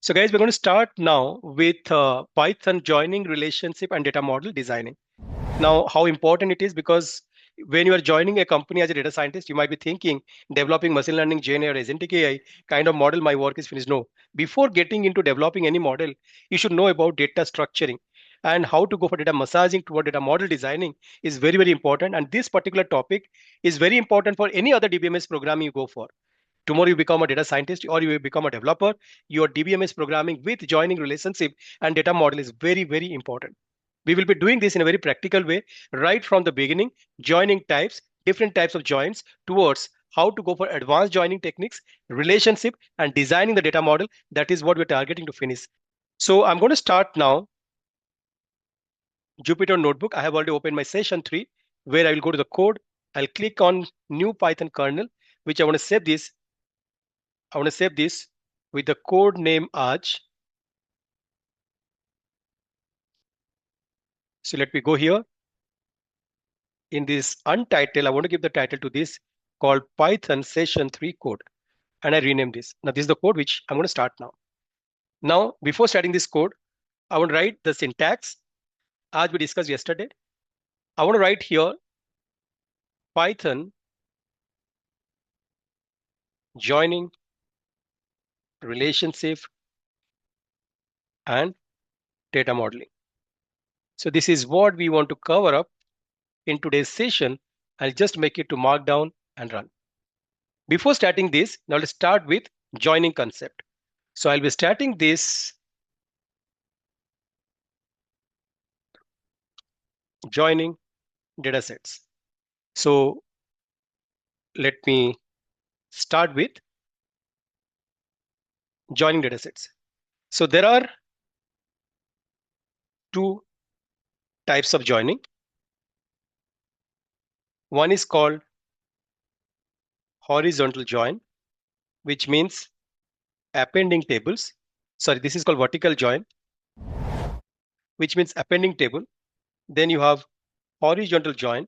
So guys, we're going to start now with Python joining relationship and data model designing. Now, how important it is, because when you are joining a company as a data scientist, you might be thinking developing machine learning, GenAI or agentic AI kind of model, my work is finished. No, before getting into developing any model, you should know about data structuring and how to go for data massaging toward data model designing is very, very important. And this particular topic is very important for any other DBMS programming you go for. Tomorrow you become a data scientist or you become a developer, your DBMS programming with joining relationship and data model is very, very important. We will be doing this in a very practical way right from the beginning, joining types, different types of joins towards how to go for advanced joining techniques, relationship, and designing the data model. That is what we're targeting to finish. So I'm going to start now. Jupyter Notebook. I have already opened my session 3 where I will go to the code. I'll click on new Python kernel, which I want to save this. I want to save this with the code name Aj. So let me go here. In this untitled, I want to give the title to this called Python session 3 code. And I rename this. Now this is the code which I'm going to start now. Now, before starting this code, I want to write the syntax as we discussed yesterday. I want to write here Python joining relationship and data modeling. So this is what we want to cover up in today's session. I'll just make it to markdown and run. Before starting this, now let's start with joining concept. So I'll be starting this joining datasets. So let me start with joining datasets. So there are two types of joining. One is called horizontal join, which means appending tables. Sorry, this is called vertical join, which means appending table. Then you have horizontal join,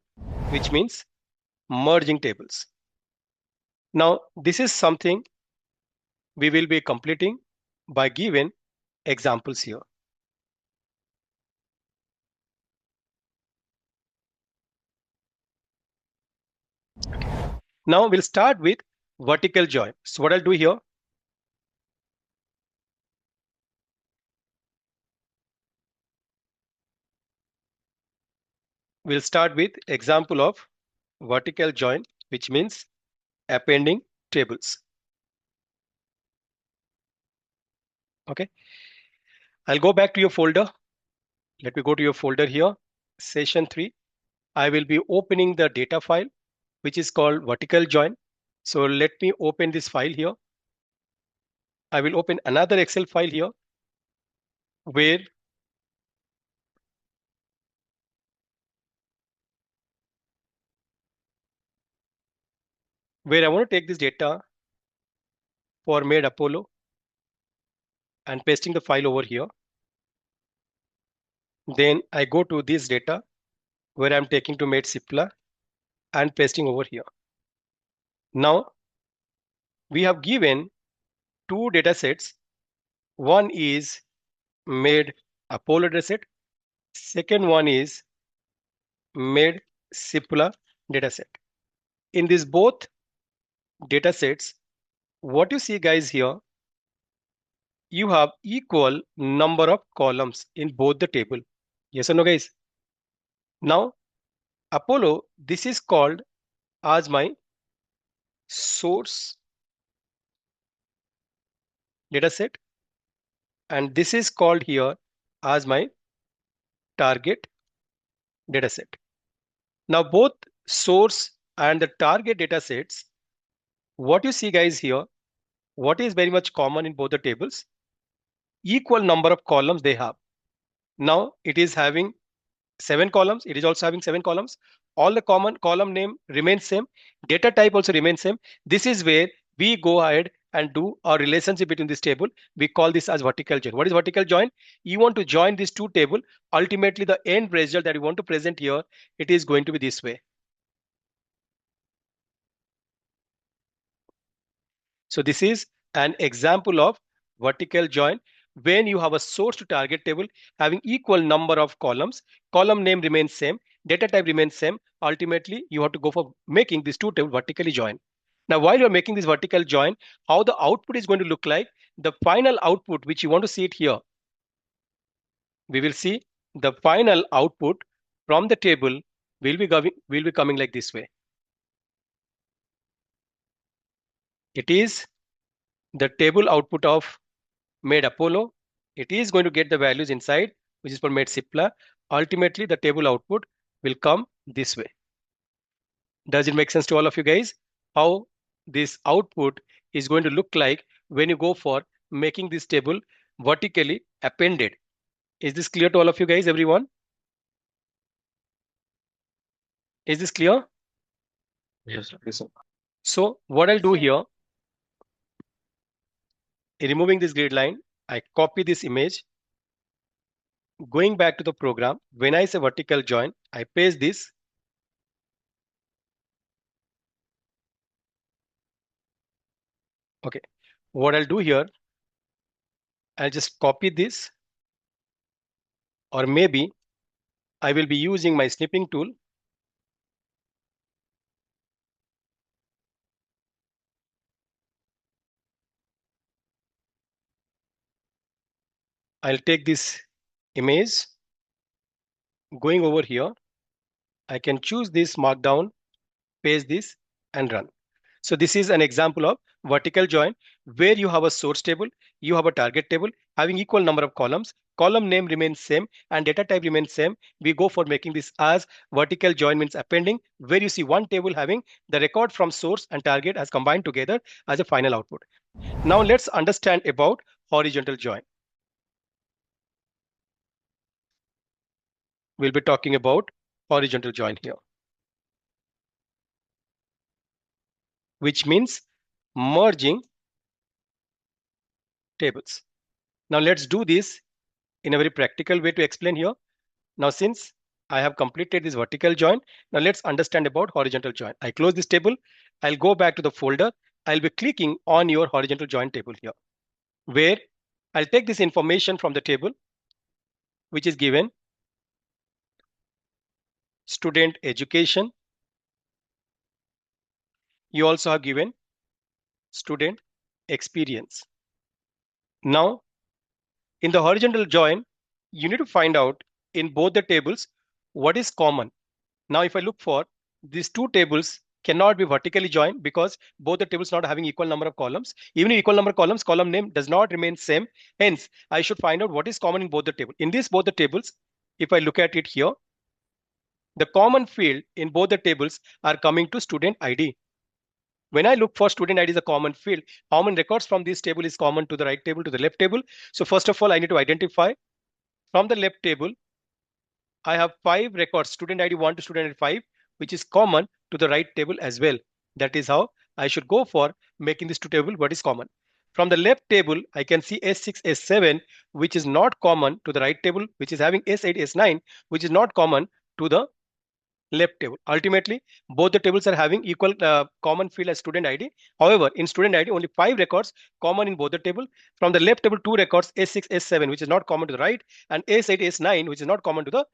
which means merging tables. Now, this is something we will be completing by giving examples here. Now we'll start with vertical join. So what I'll do here, we'll start with example of vertical join, which means appending tables. Okay, I'll go back to your folder. Let me go to your folder here, session 3. I will be opening the data file, which is called vertical join. So let me open this file here. I will open another Excel file here where I want to take this data for made Apollo and pasting the file over here. Then I go to this data where I'm taking to made Cipla and pasting over here. Now we have given two data sets. One is made Apollo dataset. Second one is made Cipla dataset. In these both datasets, what you see guys here, you have equal number of columns in both the table. Yes or no guys? Now Apollo, this is called as my source dataset, and this is called here as my target dataset. Now both source and the target datasets, what you see guys here, what is very much common in both the tables, equal number of columns they have. Now it is having 7 columns, it is also having 7 columns. All the common column name remains same, data type also remains same. This is where we go ahead and do our relationship between this table. We call this as vertical join. What is vertical join? You want to join these two tables. Ultimately, the end result that you want to present here, it is going to be this way. So this is an example of vertical join when you have a source to target table having equal number of columns. Column name remains same, data type remains same. Ultimately, you have to go for making these two tables vertically join. Now, while you're making this vertical join, how the output is going to look like, the final output, which you want to see it here, we will see the final output from the table will be coming like this way. It is the table output of made Apollo. It is going to get the values inside, which is for made Cipla. Ultimately, the table output will come this way. Does it make sense to all of you guys? How this output is going to look like when you go for making this table vertically appended. Is this clear to all of you guys, everyone? Is this clear? Yes, sir. Yes, sir. So what I'll Yes, do sir. here, removing this grid line, I copy this image, going back to the program. When I say vertical join, I paste this. Okay. What I'll do here, I'll just copy this, or maybe I will be using my snipping tool. I'll take this image, going over here. I can choose this markdown, paste this, and run. So this is an example of vertical join where you have a source table, you have a target table having equal number of columns. Column name remains same and data type remains same. We go for making this as vertical join means appending, where you see one table having the record from source and target as combined together as a final output. Now let's understand about horizontal join. We'll be talking about horizontal join here, which means merging tables. Now let's do this in a very practical way to explain here. Now, since I have completed this vertical join, now let's understand about horizontal join. I close this table. I'll go back to the folder. I'll be clicking on your horizontal join table here, where I'll take this information from the table, which is given student education. You also have given student experience. Now, in the horizontal join, you need to find out in both the tables what is common. Now, if I look for these two tables cannot be vertically joined because both the tables not having equal number of columns. Even if equal number of columns, column name does not remain same. Hence, I should find out what is common in both the table. In this both the tables, if I look at it here, the common field in both the tables are coming to student ID. When I look for student ID is a common field, how many records from this table is common to the right table to the left table? So first of all, I need to identify from the left table I have 5 records, student ID 1 to student ID 5, which is common to the right table as well. That is how I should go for making this two table what is common. From the left table, I can see S6, S7, which is not common to the right table, which is having S8, S9, which is not common to the left table. Ultimately, both the tables are having equal common field as student ID. However, in student ID, only 5 records common in both the table. From the left table, 2 records, S6, S7, which is not common to the right, and S8, S9, which is not common to the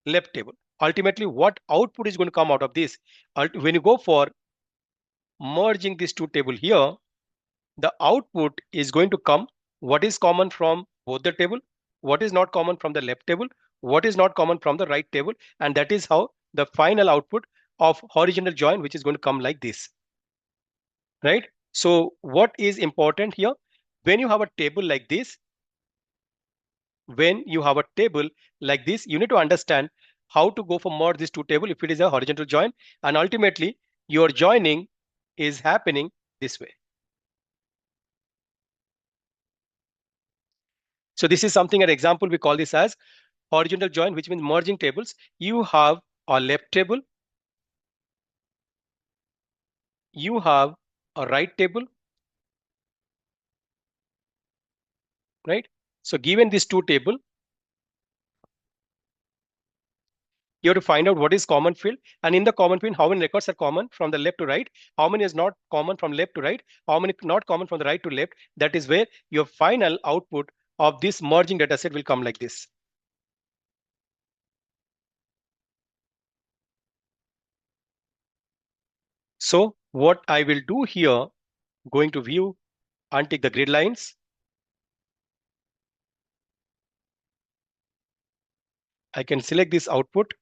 left table. Ultimately, what output is going to come out of this? When you go for merging these two table here, the output is going to come what is common from both the table, what is not common from the left table, what is not common from the right table, and that is how the final output of horizontal join, which is going to come like this, right? So what is important here? When you have a table like this, when you have a table like this, you need to understand how to go for merge these two table if it is a horizontal join, and ultimately your joining is happening this way. So this is something, an example, we call this as horizontal join, which means merging tables. You have a left table, you have a right table, right? So given these two table, You have to find out what is common field, and in the common field, how many records are common from the left to right, how many is not common from left to right, how many not common from the right to left. That is where your final output of this merging data set will come like this. So what I will do here, going to view, untick the grid lines. I can select this output.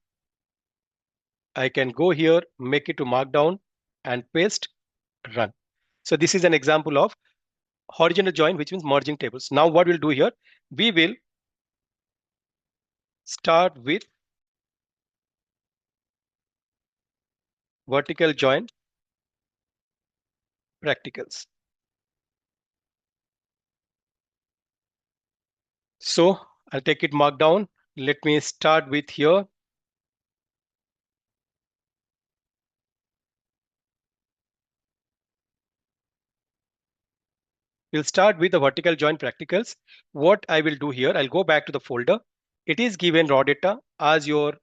I can go here, make it to markdown and paste, run. So this is an example of horizontal join, which means merging tables. Now what we'll do here, we will start with vertical join practicals. So I'll take it markdown. Let me start with here. We'll start with the vertical join practicals. What I will do here, I'll go back to the folder. It is given raw data as your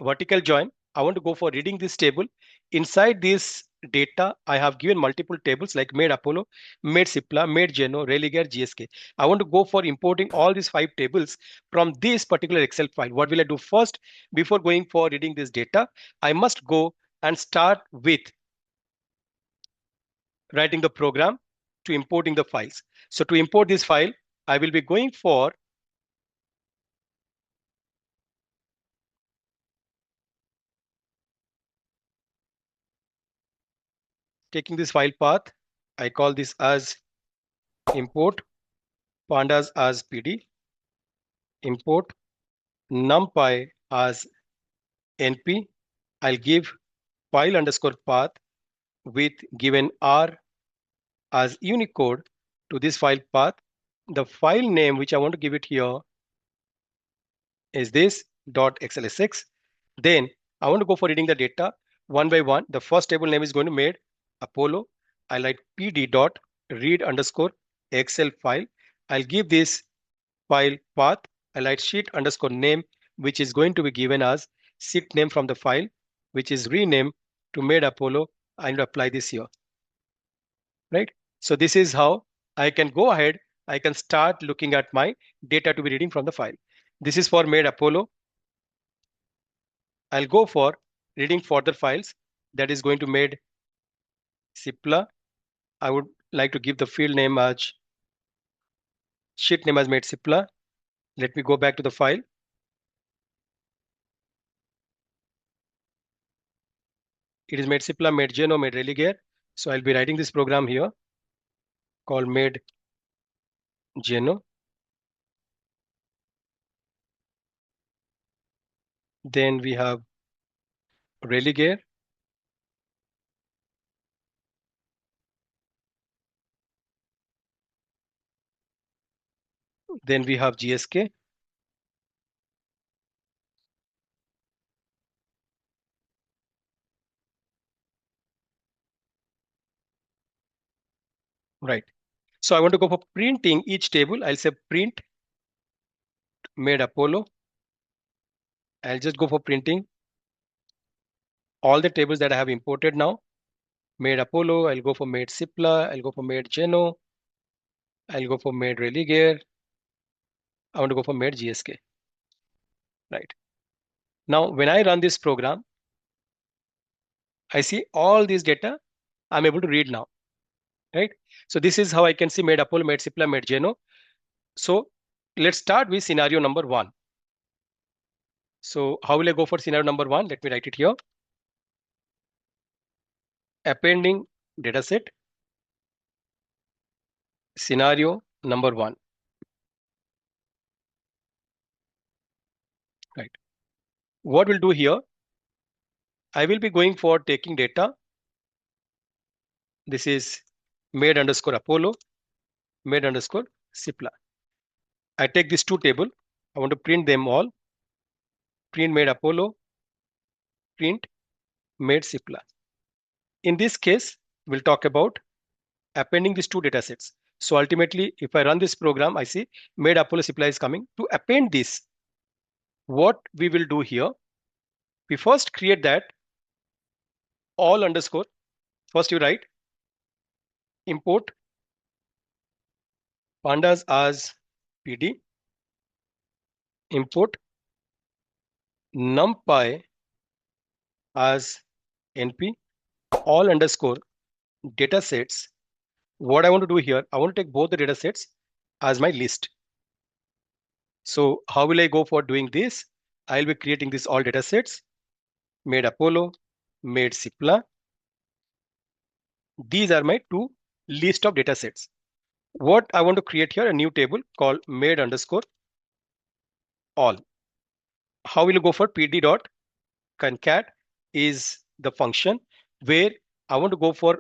vertical join. I want to go for reading this table. Inside this data, I have given multiple tables like made Apollo, made Cipla, made Geno, Religer, GSK. I want to go for importing all these 5 tables from this particular Excel file. What will I do first? Before going for reading this data, I must go and start with writing the program to importing the files. So to import this file, I will be going for taking this file path. I call this as import pandas as PD, import numpy as np. I'll give file underscore path with given r as Unicode to this file path. The file name which I want to give it here is this .xlsx. Then I want to go for reading the data one by one. The first table name is going to made Apollo. I write pd dot read underscore Excel file. I'll give this file path. I write sheet underscore name, which is going to be given as sheet name from the file, which is renamed to made Apollo. I need to apply this here, right? So this is how I can go ahead. I can start looking at my data to be reading from the file. This is for made Apollo. I'll go for reading further files. That is going to made Cipla. I would like to give the field name as sheet name as made Cipla. Let me go back to the file. It is made Cipla, made Geno, made Religer. So I'll be writing this program here called made Geno. Then we have Religer. Then we have GSK. Right. So I want to go for printing each table. I'll say print made Apollo. I'll just go for printing all the tables that I have imported now. Made Apollo, I'll go for made Cipla, I'll go for made Geno, I'll go for made Religer. I want to go for made GSK. Right. Now, when I run this program, I see all these data I'm able to read now. Right. So this is how I can see made Apollo, made Cipla, made Geno. So let's start with scenario number 1. So how will I go for scenario number 1? Let me write it here. Appending dataset, scenario number 1. Right. What we'll do here, I will be going for taking data. This is made underscore Apollo, made underscore Cipla. I take these 2 table. I want to print them all. Print made Apollo, print made Cipla. In this case, we'll talk about appending these 2 data sets. So ultimately, if I run this program, I see made Apollo Cipla is coming. To append this, What we will do here, we first create that all underscore. First you write import pandas as pd, import numpy as np, all underscore datasets. What I want to do here, I want to take both the datasets as my list. So how will I go for doing this? I'll be creating this all datasets, made Apollo, made Cipla. These are my two list of datasets. What I want to create here, a new table called made underscore all. How will you go for pd dot concat is the function where I want to go for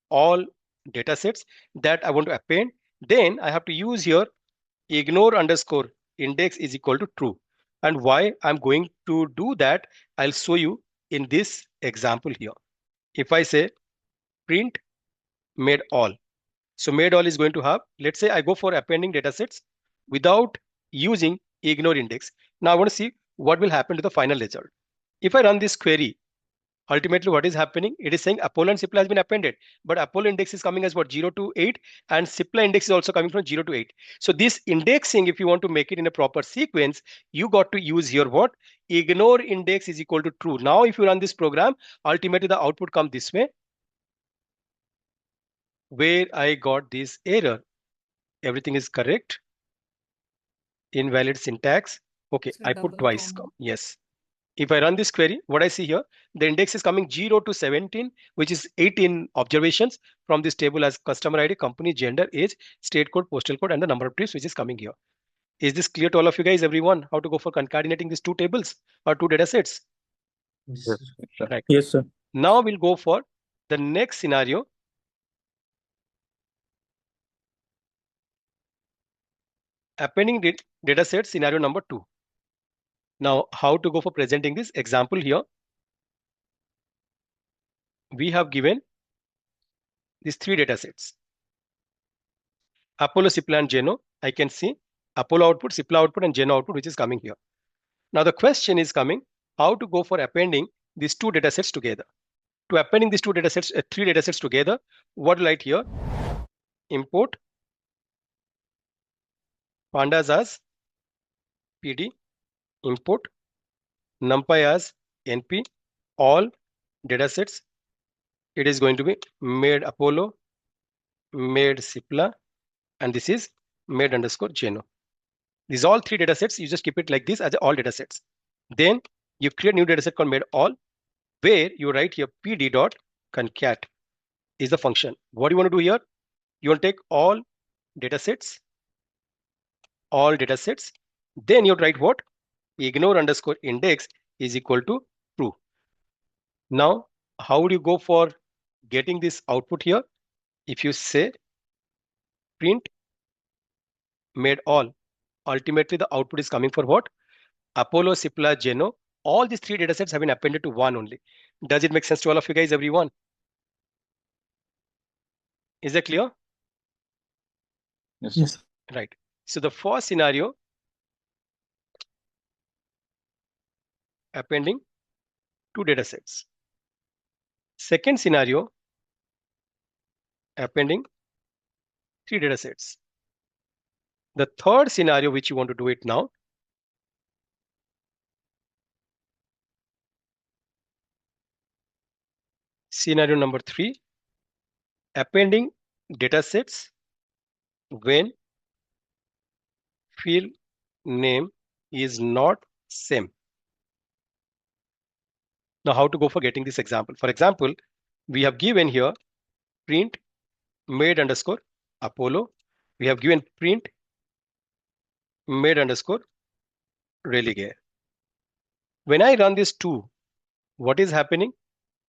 all datasets that I want to append. Then I have to use here ignore underscore index is equal to true. And why I'm going to do that, I'll show you in this example here. If I say print made all, so made all is going to have, let's say I go for appending datasets without using ignore index. Now I want to see what will happen to the final result. If I run this query, ultimately what is happening, it is saying Apollo and Cipla has been appended, but Apollo index is coming as what, 0 to 8, and Cipla index is also coming from 0 to 8. So this indexing, if you want to make it in a proper sequence, you got to use here what, ignore index is equal to true. Now if you run this program, ultimately the output comes this way, where I got this error. Everything is correct, invalid syntax. Okay, It's a I put double twice, comma. yes. If I run this query, what I see here, the index is coming 0 to 17, which is 18 observations from this table as customer ID, company, gender, age, state code, postal code, and the number of trips, which is coming here. Is this clear to all of you guys, everyone, how to go for concatenating these two tables or two data sets? Yes, sir. Right. Yes, sir. Now we'll go for the next scenario. Appending data set scenario number 2. Now, how to go for presenting this example here? We have given these three data sets. Apollo, Cipla, and Geno. I can see Apollo output, Cipla output, and Geno output, which is coming here. Now the question is coming, how to go for appending these two datasets together. To appending these two datasets, three datasets together, what will I write here? Import pandas as pd, import numpy as np, all datasets. It is going to be made Apollo, made Cipla, and this is made underscore Geno. These all three datasets, you just keep it like this as all datasets. Then you create a new dataset called made all, where you write here pd dot concat is the function. What do you want to do here? You want to take all datasets, then you write what? Ignore underscore index is equal to true. Now, how would you go for getting this output here? If you say print made all, ultimately the output is coming for what? Apollo, Cipla, Geno. All these three datasets have been appended to one only. Does it make sense to all of you guys, everyone? Is that clear? Yes, Yes. sir. Right. So the first scenario, appending two datasets. Second scenario, appending three datasets. The third scenario, which you want to do it now, scenario number 3, appending datasets when field name is not same. Now, how to go for getting this example? For example, we have given here print made underscore Apollo. We have given print made underscore religare. When I run this 2, what is happening?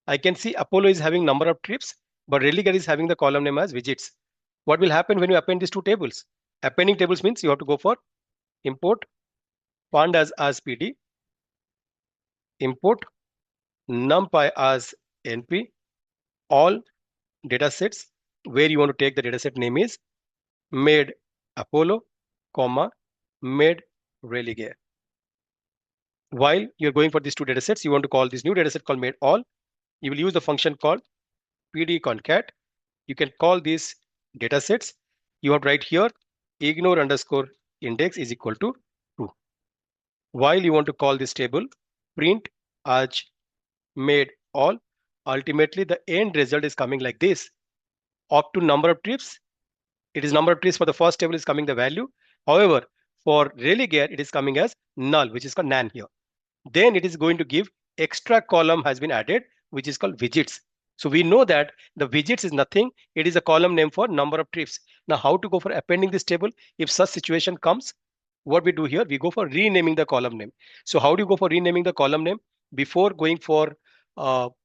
I can see Apollo is having number of trips, but religare is having the column name as widgets. What will happen when you append these two tables? Appending tables means you have to go for import pandas as pd, import numpy as np, all datasets where you want to take the dataset name is made Apollo, comma, made religare. While you're going for these two datasets, you want to call this new dataset called made all. You will use the function called pd concat. You can call these datasets. You have right here ignore underscore index is equal to true. While you want to call this table print as made all, ultimately the end result is coming like this. Up to number of trips, it is number of trips for the first table is coming the value. However, for religare, it is coming as null, which is called nan here. Then it is going to give extra column has been added, which is called widgets. So we know that the widgets is nothing. It is a column name for number of trips. Now, how to go for appending this table? If such situation comes, what we do here, we go for renaming the column name. So how do you go for renaming the column name before going for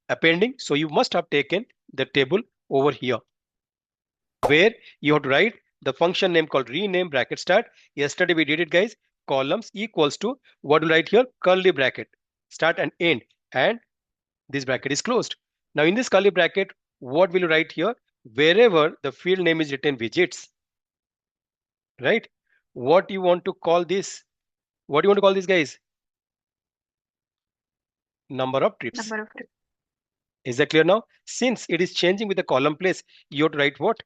appending? So you must have taken the table over here where you have to write the function name called rename bracket start. Yesterday we did it, guys. Columns equals to what we write here, curly bracket, start and end, and this bracket is closed. Now in this curly bracket, what will you write here? Wherever the field name is written widgets, right? What you want to call this? What do you want to call this, guys? Number of trips. Number of trips. Is that clear now? Since it is changing with the column place, you have to write what?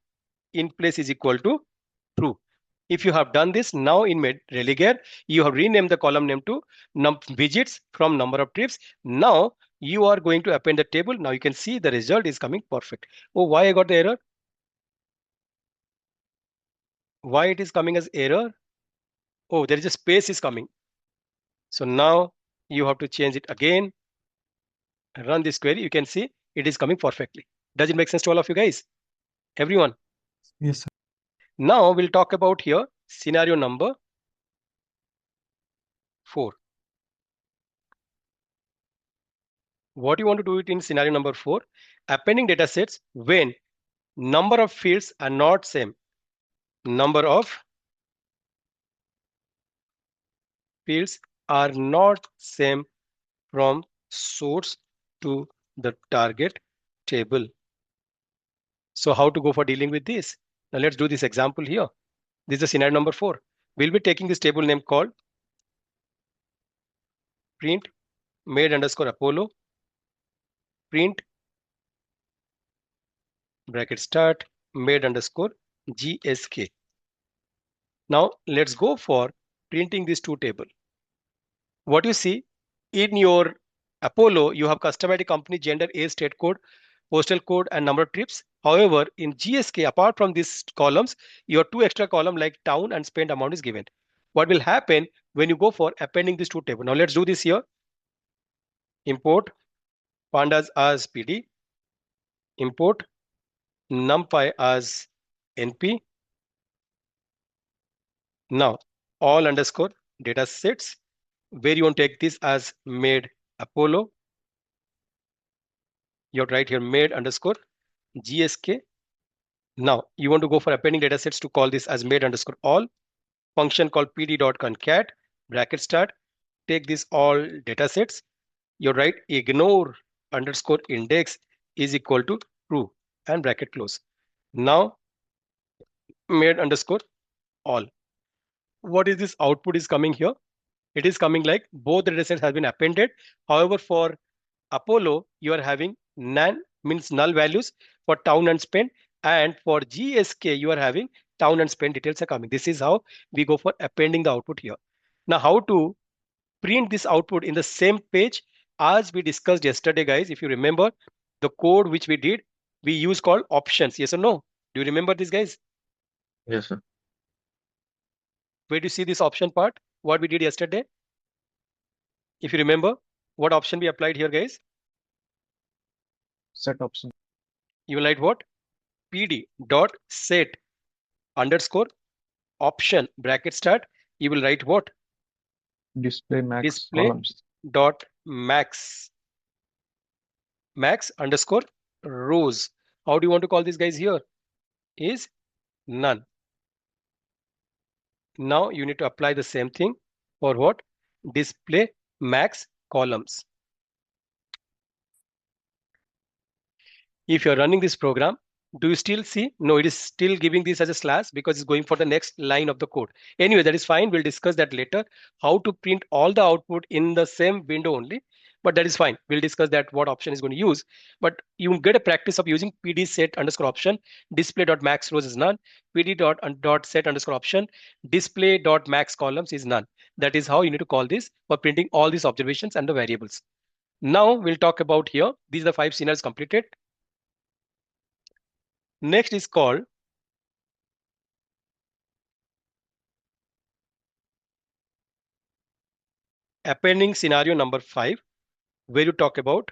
In place is equal to true. If you have done this now in religare, you have renamed the column name to widgets from number of trips. Now you are going to append the table. Now you can see the result is coming perfect. Oh, why I got the error? Why it is coming as error? Oh, there is a space is coming. So now you have to change it again. Run this query. You can see it is coming perfectly. Does it make sense to all of you guys? Everyone? Yes, sir. Now we'll talk about here scenario number 4. What you want to do it in scenario number 4, appending datasets when number of fields are not same. Number of fields are not same from source to the target table. So how to go for dealing with this? Now let's do this example here. This is the scenario number 4. We'll be taking this table name called print made underscore Apollo, print bracket start made underscore GSK. Now let's go for printing these two table. What you see in your Apollo, you have customized company gender, age, state code, postal code, and number of trips. However, in GSK, apart from these columns, your two extra column like town and spent amount is given. What will happen when you go for appending these two tables? Now let's do this here. Import pandas as PD, import numpy as NP. Now all underscore data sets where you want to take this as made Apollo. You have to write here made underscore GSK. Now you want to go for appending datasets to call this as made underscore all. Function called pd.concat bracket start. Take this all datasets. You write ignore underscore index is equal to true and bracket close. Now made underscore all. What is this output is coming here? It is coming like both the datasets have been appended. However, for Apollo, you are having none means null values for town and spend, and for GSK, you are having town and spend details are coming. This is how we go for appending the output here. Now, how to print this output in the same page as we discussed yesterday, guys? If you remember the code which we did, we use called options. Yes or no? Do you remember this, guys? Yes, sir. Where do you see this option part? What we did yesterday? If you remember, what option we applied here, guys? Set option. You will write what? PD dot set underscore option bracket start. You will write what? Display max Display columns. dot max underscore rows. How do you want to call these guys here? Is none. Now you need to apply the same thing for what? Display max columns. If you're running this program, Do you still see? No, it is still giving this as a slash because it's going for the next line of the code. Anyway, that is fine. We'll discuss that later. How to print all the output in the same window only. But that is fine. We'll discuss that what option is going to use. But you get a practice of using pd set underscore option, display dot max rows is none, pd dot set underscore option, display dot max columns is none. That is how you need to call this for printing all these observations and the variables. Now we'll talk about here. These are the 5 scenarios completed. Next is called appending scenario number 5, where you talk about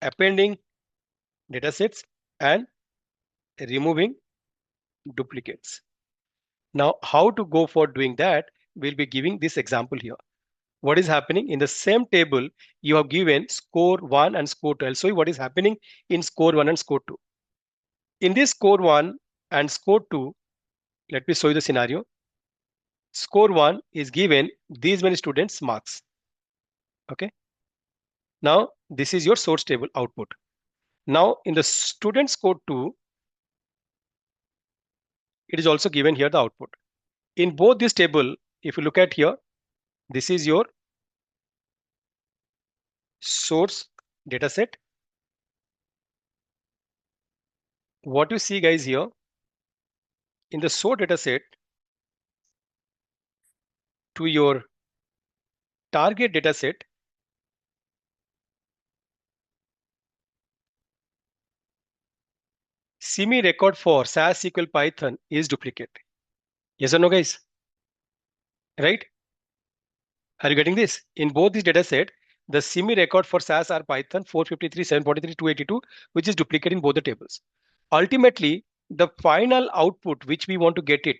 appending datasets and removing duplicates. Now, how to go for doing that? We'll be giving this example here. What is happening in the same table? You have given score 1 and score 2. I'll show you what is happening in score 1 and score 2. In this score 1 and score 2, let me show you the scenario. Score 1 is given these many students marks. Okay. Now, this is your source table output. Now, in the student score 2, it is also given here the output. In both this table, if you look at here, this is your source dataset. What you see guys here, in the source dataset to your target dataset, semi record for SAS SQL Python is duplicate. Yes or no guys? Right? Are you getting this? In both these dataset, the semi record for SAS are Python 453, 743, 282, which is duplicate in both the tables. Ultimately, the final output which we want to get it,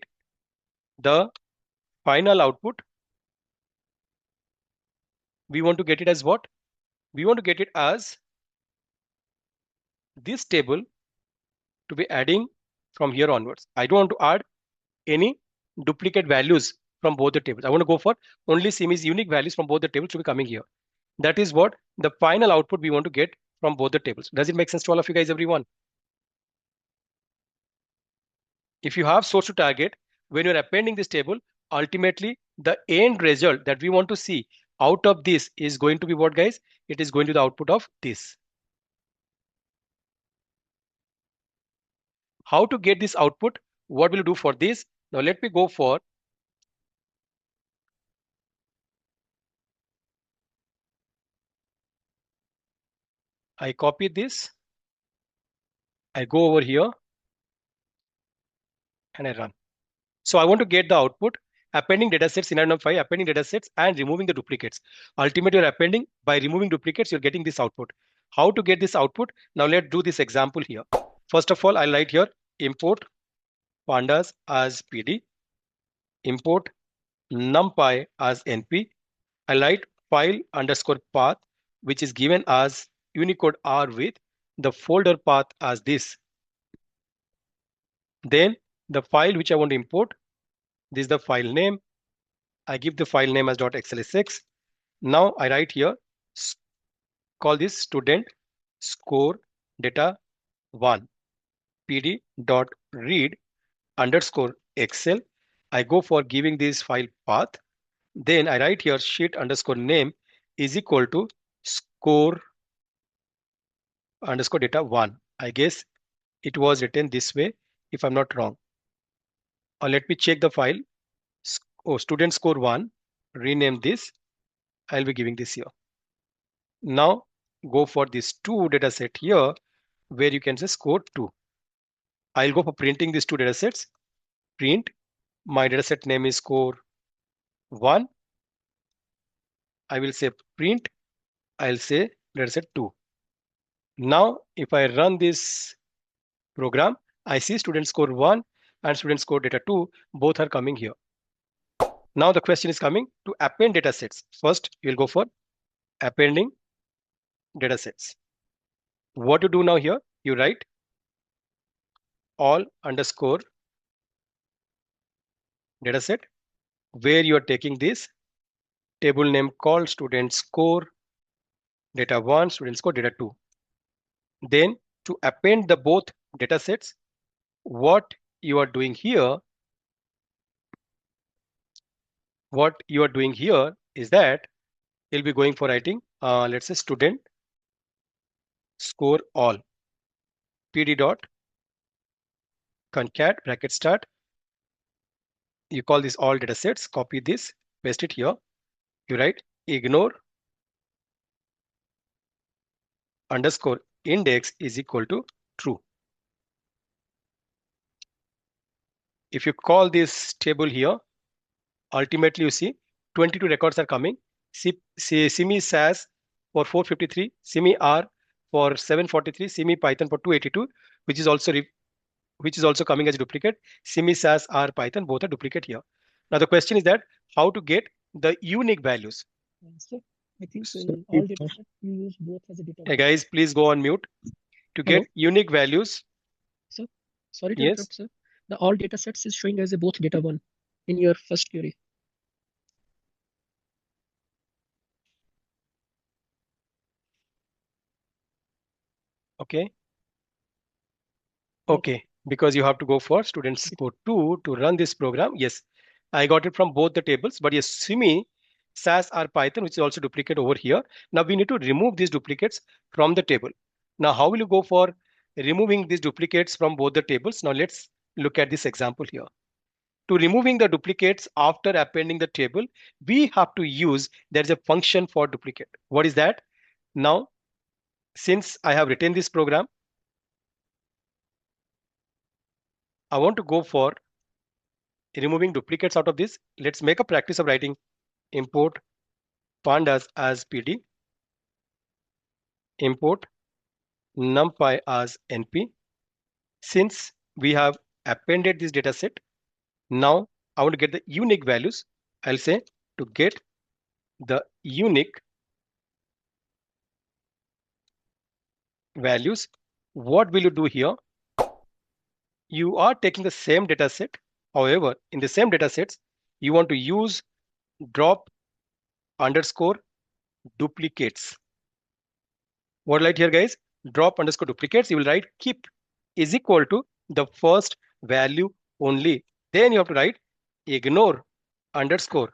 the final output, we want to get it as what? We want to get it as this table to be adding from here onwards. I don't want to add any duplicate values from both the tables. I want to go for only semis unique values from both the tables to be coming here. That is what the final output we want to get from both the tables. Does it make sense to all of you guys, everyone? If you have source to target, when you're appending this table, ultimately the end result that we want to see out of this is going to be what guys? It is going to the output of this. How to get this output? What will you do for this? Now let me go for I copy this, I go over here and I run. So I want to get the output, appending datasets, scenario number 5, appending datasets and removing the duplicates. Ultimately, you're appending by removing duplicates, you're getting this output. How to get this output? Now let's do this example here. First of all, I'll write here import pandas as PD, import numpy as np. I'll write file underscore path, which is given as Unicode R with the folder path as this. Then the file which I want to import, this is the file name. I give the file name as .xlsx. Now I write here, call this student score data 1 pd dot read underscore excel. I go for giving this file path. Then I write here sheet underscore name is equal to score underscore data 1. I guess it was written this way if I'm not wrong. Or let me check the file. Oh, student score 1, rename this. I'll be giving this here. Now go for this 2 data set here where you can say score 2. I'll go for printing these 2 data sets. Print, my data set name is score 1. I will say print, I'll say data set 2. Now if I run this program, I see student score 1 and student score data 2, both are coming here. Now the question is coming to append data sets. First, you'll go for appending data sets. What you do now here, you write all underscore dataset where you are taking this table name called student score data 1, student score data 2. Then to append the both datasets, what you are doing here, is that you'll be going for writing, let's say student score all pd dot concat bracket start. You call this all datasets, copy this, paste it here. You write ignore underscore index is equal to true. If you call this table here, ultimately you see 22 records are coming. Simi SAS for 453, Simi R for 743, Simi Python for 282, which is also coming as a duplicate. Simi SAS R Python both are duplicate here. Now the question is that how to get the unique values. So I think So all if data set you use both as a data. Hey guys, please go on mute. To get Hello? unique values. So sorry to Yes. interrupt, sir. The all data sets is showing as a both data one in your first query. Okay. Okay, because you have to go for students code 2 to run this program. Yes, I got it from both the tables, but yes, Simi, SAS or Python, which is also duplicate over here. Now we need to remove these duplicates from the table. Now, how will you go for removing these duplicates from both the tables? Now let's look at this example here. To removing the duplicates after appending the table, we have to use, there's a function for duplicate. What is that? Now, since I have written this program, I want to go for removing duplicates out of this. Let's make a practice of writing import pandas as pd, import numpy as np. Since we have appended this data set, now I want to get the unique values. I'll say to get the unique values, what will you do here? You are taking the same data set. However, in the same data sets, you want to use drop underscore duplicates. What will write here, guys? Drop underscore duplicates. You will write keep is equal to the first value only. Then you have to write ignore underscore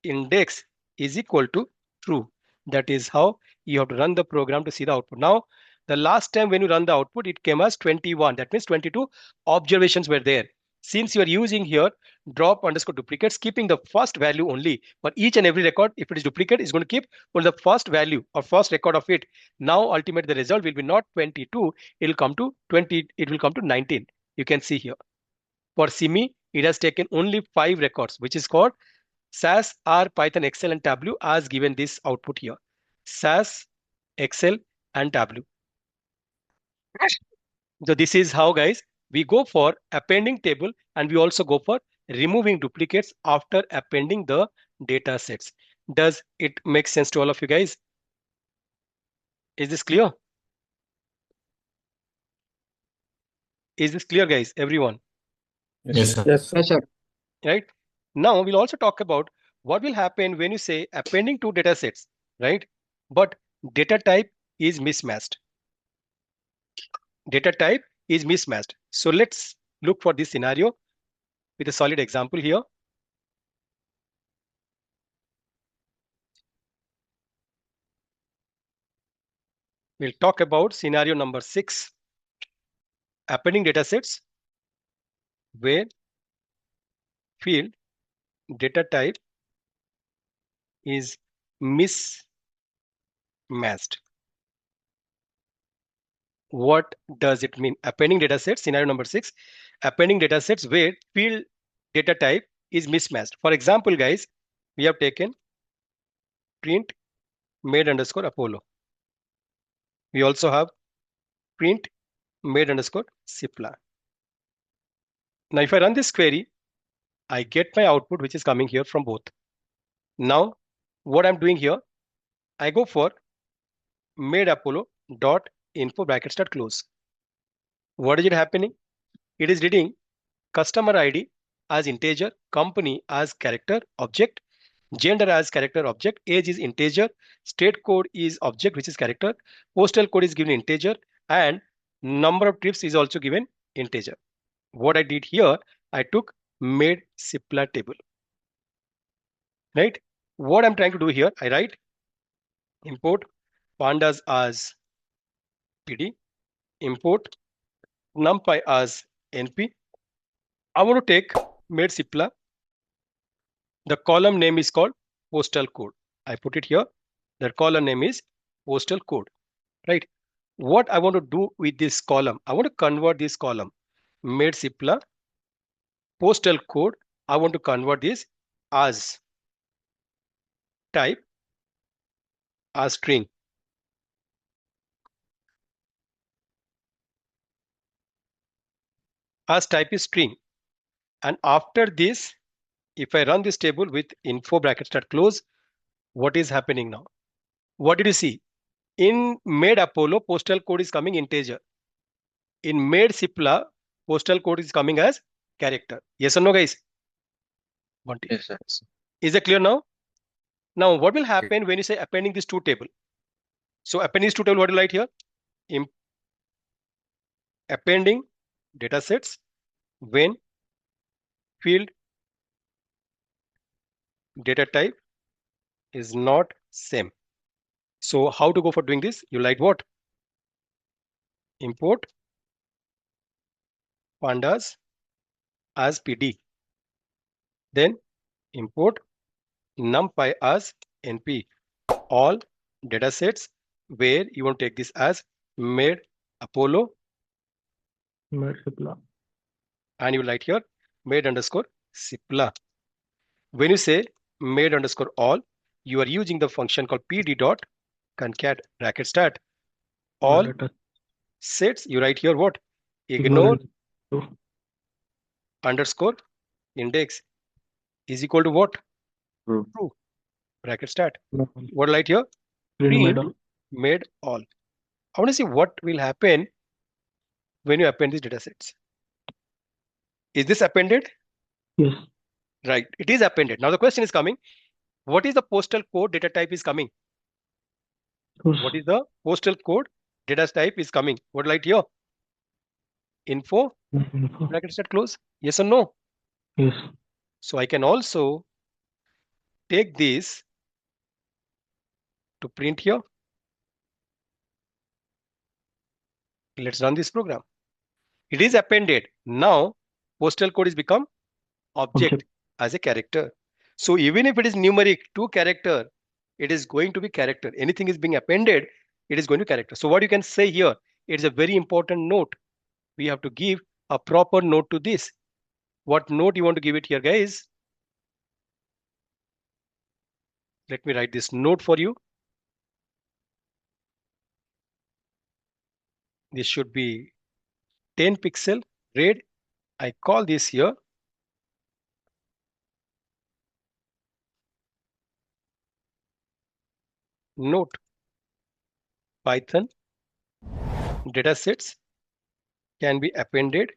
index is equal to true. That is how you have to run the program to see the output. Now, the last time when you run the output, it came as 21. That means 22 observations were there. Since you are using here drop underscore duplicates, keeping the first value only for each and every record, if it is duplicate, is going to keep only the first value or first record of it. Now, ultimately, the result will be not 22, it will come to 20, it will come to 19. You can see here. For Simi, it has taken only 5 records, which is called SAS, R, Python, Excel, and Tableau as given this output here. SAS, Excel, and Tableau. So this is how, guys, we go for appending table, and we also go for removing duplicates after appending the data sets. Does it make sense to all of you guys? Is this clear? Is this clear, guys? Everyone, yes, sir. Yes, sir. Yes, sir. right? Now we'll also talk about what will happen when you say appending two data sets, right? But data type is mismatched. Data type is mismatched. So let's look for this scenario with a solid example here. We'll talk about scenario number 6, appending datasets where field data type is mismatched. What does it mean? Appending datasets, scenario number 6, appending datasets where field data type is mismatched. For example, guys, we have taken print made underscore Apollo. We also have print made underscore Cipla. Now, if I run this query, I get my output, which is coming here from both. Now, what I'm doing here, I go for made Apollo dot info bracket start close. What is it happening? It is reading customer ID as integer, company as character object, gender as character object, age is integer, state code is object, which is character, postal code is given integer, and Number of trips is also given integer. What I did here, I took made simpler table. Right? What I'm trying to do here, I write import pandas as pd, import numpy as np. I want to take made simpler. The column name is called postal code. I put it here. The column name is postal code. Right? What I want to do with this column, I want to convert this column made simpler postal code. I want to convert this as type as string. As type is string. And after this, if I run this table with info bracket start close, what is happening now? What did you see? In made Apollo, postal code is coming integer. In made Cipla, postal code is coming as character. Yes or no, guys? Yes, sir. Is it clear now? Now, what will happen when you say appending these two table? So appending these two table, what do you write here? Appending datasets when field data type is not same. So how to go for doing this? You like what? Import pandas as pd. Then import numpy as np. All datasets where you want to take this as made Apollo and you write here made underscore Cipla. When you say made underscore all, you are using the function called pd dot concat bracket start. All sets, you write here what? Ignore underscore index is equal to what? True. True. Bracket start. What write here? Print made all. I want to see what will happen when you append these datasets. Is this appended? Yes. Right. It is appended. Now the question is coming. What is the postal code data type is coming? What is the postal code data type is coming? What write here? Info. Bracket start close. Yes or no? Yes. So I can also take this to print here. Let's run this program. It is appended. Now postal code is become object as a character. So even if it is numeric 2 character, it is going to be character. Anything is being appended, it is going to be character. So what you can say here, it is a very important note. We have to give a proper note to this. What note you want to give it here, guys? Let me write this note for you. This should be 10 pixel red. I call this here note Python datasets can be appended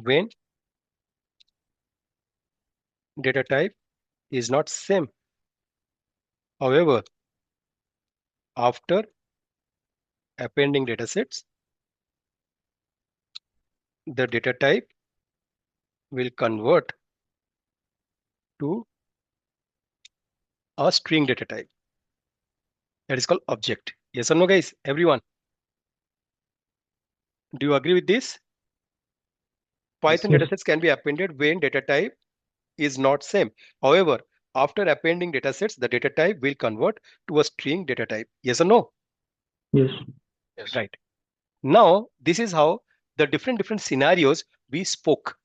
when data type is not same. However, after appending datasets, the data type will convert to a string data type. That is called object. Yes or no, guys? Everyone? Do you agree with this? Python datasets can be appended when data type is not same. However, after appending datasets, the data type will convert to a string data type. Yes or no? Yes. Right. Now, this is how the different scenarios we spoke.